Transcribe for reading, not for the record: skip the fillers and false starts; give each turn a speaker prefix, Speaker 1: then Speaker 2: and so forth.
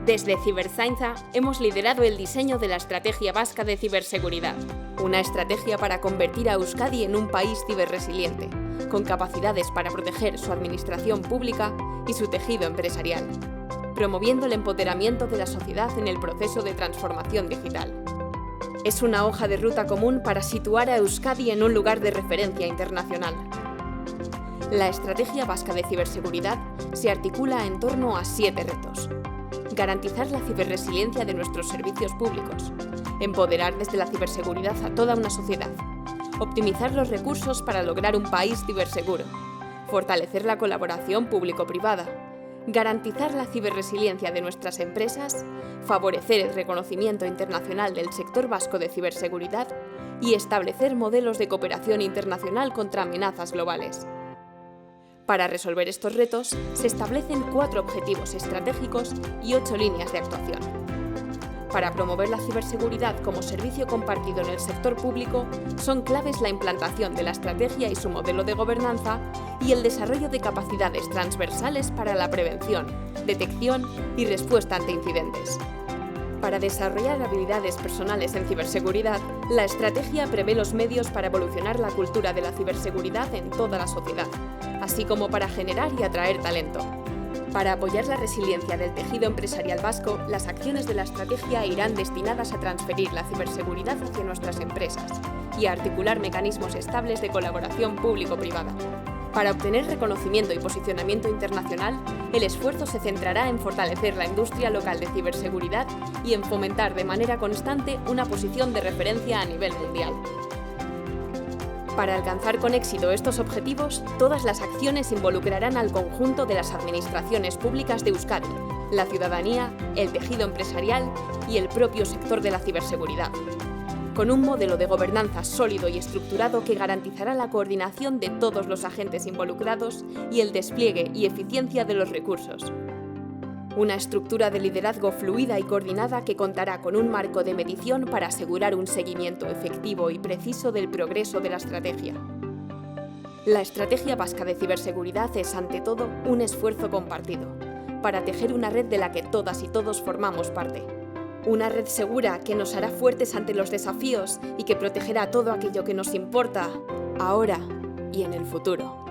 Speaker 1: Desde Ciberzaintza hemos liderado el diseño de la Estrategia Vasca de Ciberseguridad, una estrategia para convertir a Euskadi en un país ciberresiliente, con capacidades para proteger su administración pública y su tejido empresarial, promoviendo el empoderamiento de la sociedad en el proceso de transformación digital. Es una hoja de ruta común para situar a Euskadi en un lugar de referencia internacional. La Estrategia Vasca de Ciberseguridad se articula en torno a 7 retos. Garantizar la ciberresiliencia de nuestros servicios públicos, empoderar desde la ciberseguridad a toda una sociedad, optimizar los recursos para lograr un país ciberseguro, fortalecer la colaboración público-privada, garantizar la ciberresiliencia de nuestras empresas, favorecer el reconocimiento internacional del sector vasco de ciberseguridad y establecer modelos de cooperación internacional contra amenazas globales. Para resolver estos retos, se establecen 4 objetivos estratégicos y 8 líneas de actuación. Para promover la ciberseguridad como servicio compartido en el sector público, son claves la implantación de la estrategia y su modelo de gobernanza y el desarrollo de capacidades transversales para la prevención, detección y respuesta ante incidentes. Para desarrollar habilidades personales en ciberseguridad, la estrategia prevé los medios para evolucionar la cultura de la ciberseguridad en toda la sociedad, así como para generar y atraer talento. Para apoyar la resiliencia del tejido empresarial vasco, las acciones de la estrategia irán destinadas a transferir la ciberseguridad hacia nuestras empresas y a articular mecanismos estables de colaboración público-privada. Para obtener reconocimiento y posicionamiento internacional, el esfuerzo se centrará en fortalecer la industria local de ciberseguridad y en fomentar de manera constante una posición de referencia a nivel mundial. Para alcanzar con éxito estos objetivos, todas las acciones involucrarán al conjunto de las administraciones públicas de Euskadi, la ciudadanía, el tejido empresarial y el propio sector de la ciberseguridad, con un modelo de gobernanza sólido y estructurado que garantizará la coordinación de todos los agentes involucrados y el despliegue y eficiencia de los recursos. Una estructura de liderazgo fluida y coordinada que contará con un marco de medición para asegurar un seguimiento efectivo y preciso del progreso de la estrategia. La Estrategia Vasca de Ciberseguridad es, ante todo, un esfuerzo compartido, para tejer una red de la que todas y todos formamos parte. Una red segura que nos hará fuertes ante los desafíos y que protegerá todo aquello que nos importa, ahora y en el futuro.